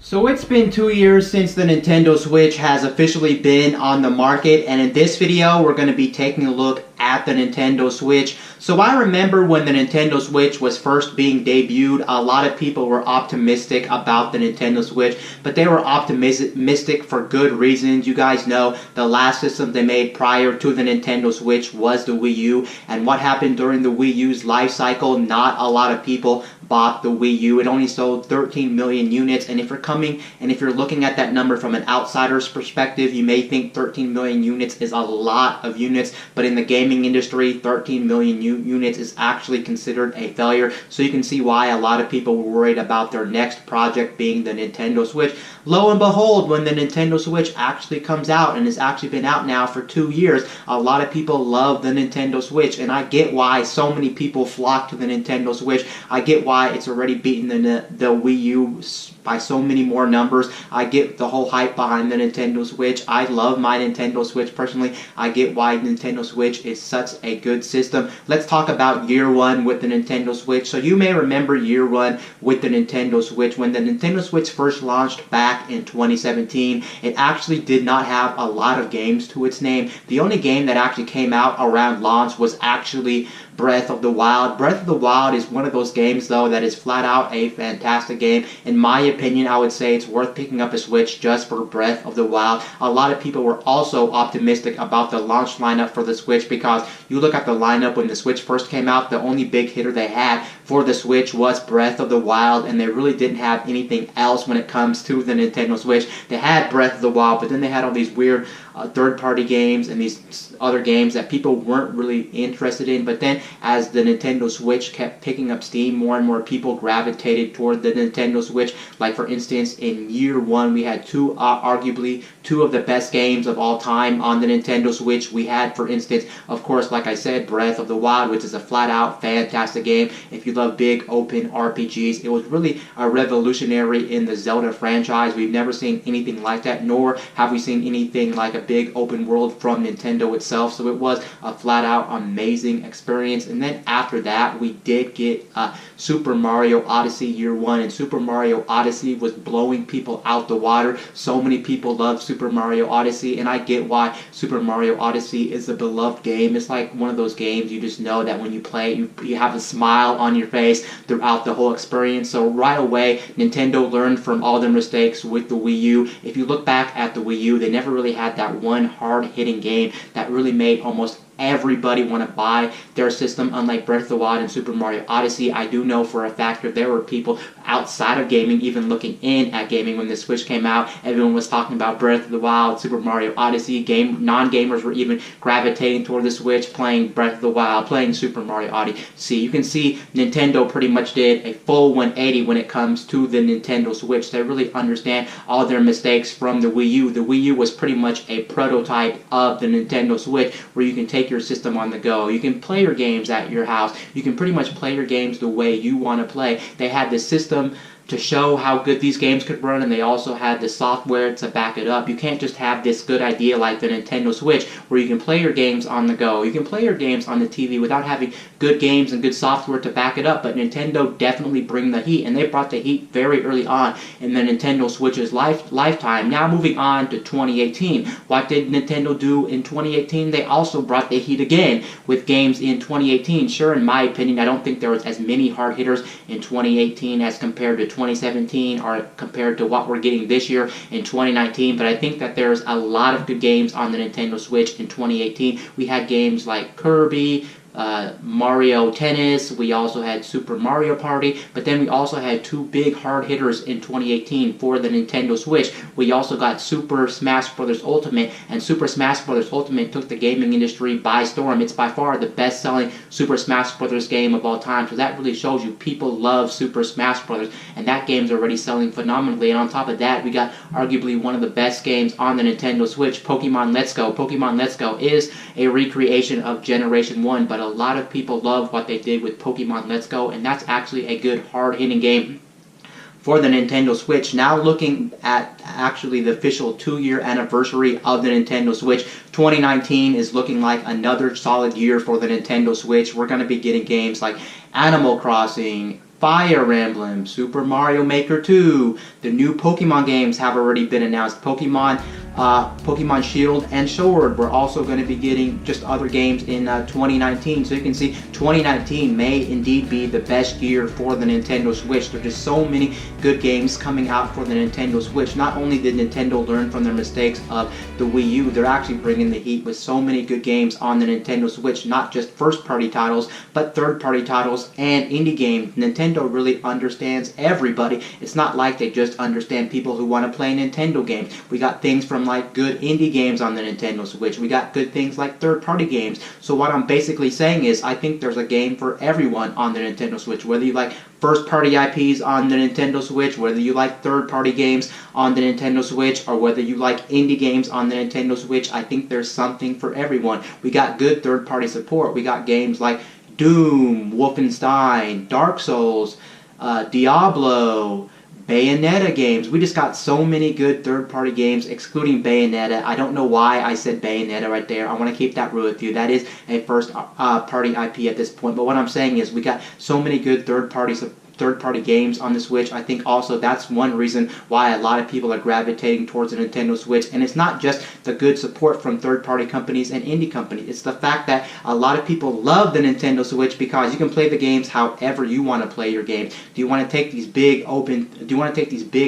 So it's been 2 years since the Nintendo Switch has officially been on the market, and in this video we're going to be taking a look at the Nintendo Switch. So I remember when the Nintendo Switch was first being debuted, a lot of people were optimistic about the Nintendo Switch, but they were optimistic for good reasons. You guys know the last system they made prior to the Nintendo Switch was the Wii U, and what happened during the Wii U's life cycle, not a lot of people bought the Wii U. It only sold 13 million units, and if you're looking at that number from an outsider's perspective, you may think 13 million units is a lot of units, but in the gaming industry, 13 million units is actually considered a failure. So you can see why a lot of people were worried about their next project being the Nintendo Switch. Lo and behold, when the Nintendo Switch actually comes out, and it's actually been out now for 2 years, a lot of people love the Nintendo Switch, and I get why so many people flock to the Nintendo Switch. I get why it's already beaten the Wii U by so many more numbers. I get the whole hype behind the Nintendo Switch. I love my Nintendo Switch personally. I get why Nintendo Switch is such a good system. Let's talk about year one with the Nintendo Switch. So you may remember year one with the Nintendo Switch. When the Nintendo Switch first launched back in 2017, it actually did not have a lot of games to its name. The only game that actually came out around launch was actually Breath of the Wild. Breath of the Wild is one of those games, though, that is flat out a fantastic game. In my opinion, I would say it's worth picking up a Switch just for Breath of the Wild. A lot of people were also optimistic about the launch lineup for the Switch, because you look at the lineup when the Switch first came out, the only big hitter they had for the Switch was Breath of the Wild, and they really didn't have anything else when it comes to the Nintendo Switch. They had Breath of the Wild, but then they had all these weird third-party games and these other games that people weren't really interested in. But then as the Nintendo Switch kept picking up steam, more and more people gravitated toward the Nintendo Switch. Like, for instance, in year one, we had arguably two of the best games of all time on the Nintendo Switch. We had, for instance, of course, like I said, Breath of the Wild, which is a flat-out fantastic game. If you love big open RPGs, it was really a revolutionary in the Zelda franchise. We've never seen anything like that, nor have we seen anything like a big open world from Nintendo itself. So it was a flat-out amazing experience. And then after that, we did get Super Mario Odyssey year one, and Super Mario Odyssey was blowing people out the water. So many people love Super Mario Odyssey, and I get why. Super Mario Odyssey is a beloved game. It's like one of those games you just know that when you play, you have a smile on your face throughout the whole experience. So right away, Nintendo learned from all their mistakes with the Wii U. If you look back at the Wii U, they never really had that one hard-hitting game that really made almost everybody want to buy their system. Unlike Breath of the Wild and Super Mario Odyssey, I do know for a fact that there were people outside of gaming even looking in at gaming when the Switch came out. Everyone was talking about Breath of the Wild, Super Mario Odyssey. Non-gamers were even gravitating toward the Switch, playing Breath of the Wild, playing Super Mario Odyssey. You can see Nintendo pretty much did a full 180 when it comes to the Nintendo Switch. They really understand all their mistakes from the Wii U. The Wii U was pretty much a prototype of the Nintendo Switch, where you can take your system on the go. You can play your games at your house. You can pretty much play your games the way you want to play. They had the system to show how good these games could run, and they also had the software to back it up. You can't just have this good idea like the Nintendo Switch where you can play your games on the go. You can play your games on the TV without having good games and good software to back it up, but Nintendo definitely bring the heat, and they brought the heat very early on in the Nintendo Switch's lifetime. Now moving on to 2018. What did Nintendo do in 2018? They also brought the heat again with games in 2018. Sure, in my opinion, I don't think there was as many hard hitters in 2018 as compared to 2017 or compared to what we're getting this year in 2019, but I think that there's a lot of good games on the Nintendo Switch in 2018. We had games like Kirby, Mario Tennis, we also had Super Mario Party, but then we also had two big hard hitters in 2018 for the Nintendo Switch. We also got Super Smash Bros. Ultimate, and Super Smash Bros. Ultimate took the gaming industry by storm. It's by far the best-selling Super Smash Bros. Game of all time, so that really shows you people love Super Smash Bros., and that game's already selling phenomenally. And on top of that, we got arguably one of the best games on the Nintendo Switch, Pokemon Let's Go. Pokemon Let's Go is a recreation of Generation 1, but a lot of people love what they did with Pokemon Let's Go, and that's actually a good hard-hitting game for the Nintendo Switch. Now looking at actually the official 2-year anniversary of the Nintendo Switch, 2019 is looking like another solid year for the Nintendo Switch. We're going to be getting games like Animal Crossing, Fire Emblem, Super Mario Maker 2. The new Pokemon games have already been announced. Pokemon Shield and Sword. We're also going to be getting just other games in 2019. So you can see 2019 may indeed be the best year for the Nintendo Switch. There's just so many good games coming out for the Nintendo Switch. Not only did Nintendo learn from their mistakes of the Wii U, they're actually bringing the heat with so many good games on the Nintendo Switch. Not just first-party titles, but third-party titles and indie games. Nintendo really understands everybody. It's not like they just understand people who want to play Nintendo games. We got things from like good indie games on the Nintendo Switch. We got good things like third-party games. So what I'm basically saying is I think there's a game for everyone on the Nintendo Switch. Whether you like first-party IPs on the Nintendo Switch, whether you like third-party games on the Nintendo Switch, or whether you like indie games on the Nintendo Switch, I think there's something for everyone. We got good third-party support. We got games like Doom, Wolfenstein, Dark Souls, Diablo, Bayonetta games. We just got so many good third-party games, excluding Bayonetta. I don't know why I said Bayonetta right there. I want to keep that real with you. That is a first-party IP at this point. But what I'm saying is we got so many good third-party games on the Switch. I think also that's one reason why a lot of people are gravitating towards the Nintendo Switch. And it's not just the good support from third-party companies and indie companies. It's the fact that a lot of people love the Nintendo Switch because you can play the games however you want to play your games. Do you want to take these big,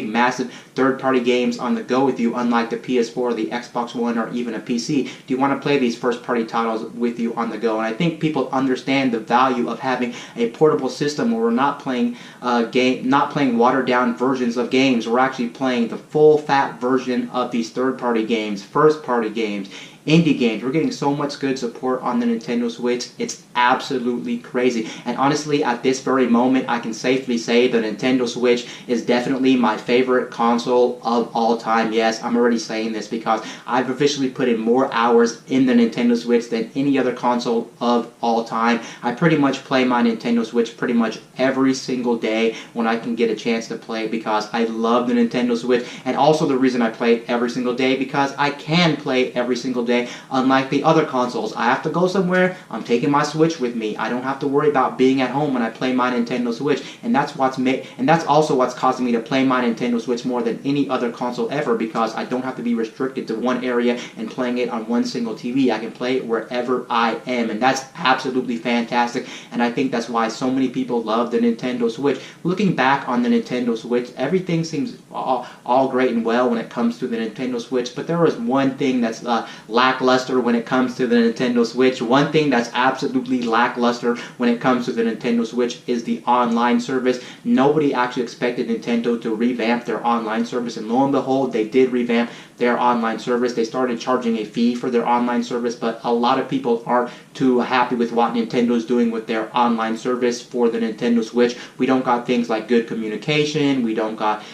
massive third-party games on the go with you, unlike the PS4, the Xbox One, or even a PC? Do you want to play these first-party titles with you on the go? And I think people understand the value of having a portable system where we're not playing watered-down versions of games. We're actually playing the full-fat version of these third-party games, first-party games, indie games. We're getting so much good support on the Nintendo Switch. It's absolutely crazy. And honestly, at this very moment, I can safely say the Nintendo Switch is definitely my favorite console of all time. Yes, I'm already saying this because I've officially put in more hours in the Nintendo Switch than any other console of all time. I pretty much play my Nintendo Switch pretty much every single day when I can get a chance to play it because I love the Nintendo Switch. And also the reason I play it every single day because I can play it every single day. Unlike the other consoles, I have to go somewhere, I'm taking my Switch with me. I don't have to worry about being at home when I play my Nintendo Switch. And that's also what's causing me to play my Nintendo Switch more than any other console ever, because I don't have to be restricted to one area and playing it on one single TV. I can play it wherever I am, and that's absolutely fantastic. And I think that's why so many people love the Nintendo Switch. Looking back on the Nintendo Switch, everything seems all great and well when it comes to the Nintendo Switch, but there is one thing that's lackluster when it comes to the Nintendo Switch. One thing that's absolutely lackluster when it comes to the Nintendo Switch is the online service. Nobody actually expected Nintendo to revamp their online service, and lo and behold, they did revamp their online service. They started charging a fee for their online service, but a lot of people aren't too happy with what Nintendo's doing with their online service for the Nintendo Switch. We don't got things like good communication. We don't got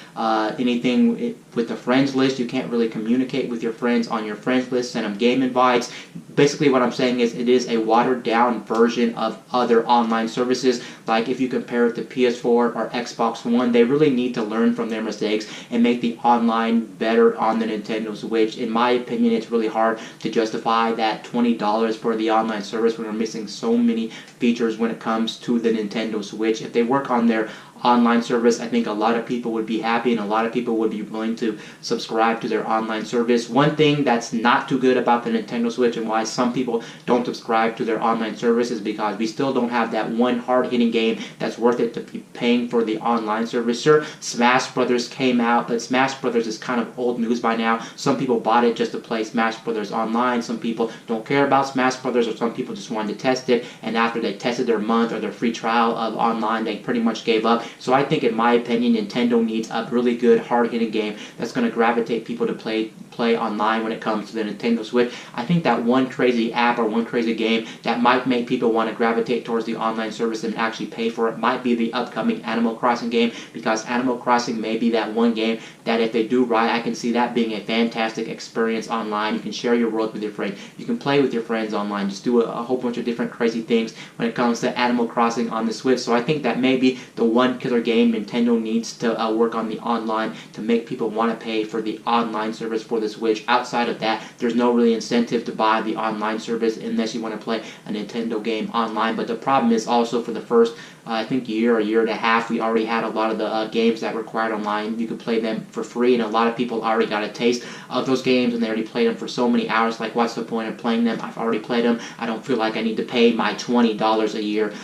anything with the friends list. You can't really communicate with your friends on your friends list, send them game invites. Basically what I'm saying is it is a watered down version of other online services. Like if you compare it to PS4 or Xbox One, they really need to learn from their mistakes and make the online better on the Nintendo Switch. In my opinion, it's really hard to justify that $20 for the online service when we're missing so many features when it comes to the Nintendo Switch. If they work on their online service, I think a lot of people would be happy and a lot of people would be willing to subscribe to their online service. One thing that's not too good about the Nintendo Switch and why some people don't subscribe to their online service is because we still don't have that one hard-hitting game that's worth it to be paying for the online service. Sure, Smash Brothers came out, but Smash Brothers is kind of old news by now. Some people bought it just to play Smash Brothers online. Some people don't care about Smash Brothers, or some people just wanted to test it, and after they tested their month or their free trial of online, they pretty much gave up. So I think, in my opinion, Nintendo needs a really good, hard-hitting game that's going to gravitate people to play online when it comes to the Nintendo Switch. I think that one crazy app or one crazy game that might make people want to gravitate towards the online service and actually pay for it might be the upcoming Animal Crossing game, because Animal Crossing may be that one game that if they do right, I can see that being a fantastic experience online. You can share your world with your friends. You can play with your friends online. Just do a whole bunch of different crazy things when it comes to Animal Crossing on the Switch. So I think that may be the one killer game Nintendo needs to work on the online to make people want to pay for the online service for for the Switch. Outside of that, there's no really incentive to buy the online service unless you want to play a Nintendo game online. But the problem is also for the first I think year or year and a half, we already had a lot of the games that required online. You could play them for free, and a lot of people already got a taste of those games, and they already played them for so many hours. Like, what's the point of playing them? I've already played them. I don't feel like I need to pay my $20 a year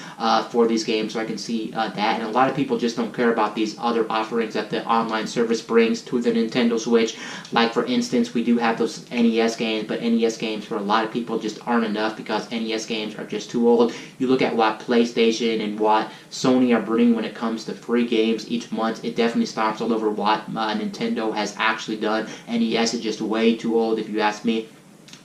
for these games, so I can see that. And a lot of people just don't care about these other offerings that the online service brings to the Nintendo Switch. Like, for instance, we do have those NES games, but NES games for a lot of people just aren't enough because NES games are just too old. You look at what PlayStation and what Sony are bringing when it comes to free games each month, it definitely stomps all over what Nintendo has actually done. NES is just way too old if you ask me.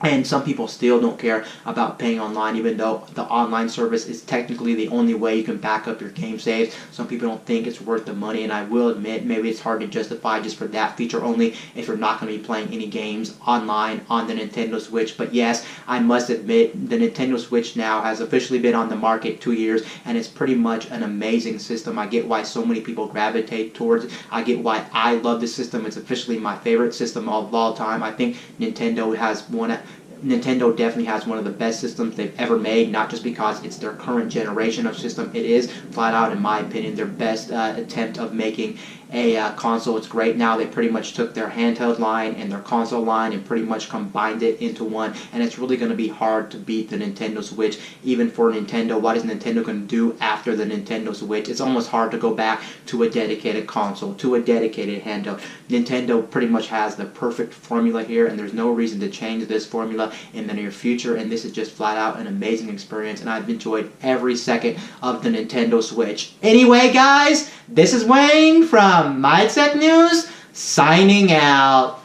And some people still don't care about paying online, even though the online service is technically the only way you can back up your game saves. Some people don't think it's worth the money, and I will admit maybe it's hard to justify just for that feature only if you're not going to be playing any games online on the Nintendo Switch. But yes, I must admit the Nintendo Switch now has officially been on the market 2 years, and it's pretty much an amazing system. I get why so many people gravitate towards it. I get why I love this system. It's officially my favorite system of all time. I think Nintendo definitely has one of the best systems they've ever made, not just because it's their current generation of system. It is, flat out, in my opinion, their best attempt of making a console. It's great now. They pretty much took their handheld line and their console line and pretty much combined it into one, and it's really going to be hard to beat the Nintendo Switch. Even for Nintendo, what is Nintendo going to do after the Nintendo Switch? It's almost hard to go back to a dedicated console, to a dedicated handheld. Nintendo pretty much has the perfect formula here, and there's no reason to change this formula in the near future, and this is just flat out an amazing experience, and I've enjoyed every second of the Nintendo Switch. Anyway, guys, this is Wayne from Mindset News, signing out.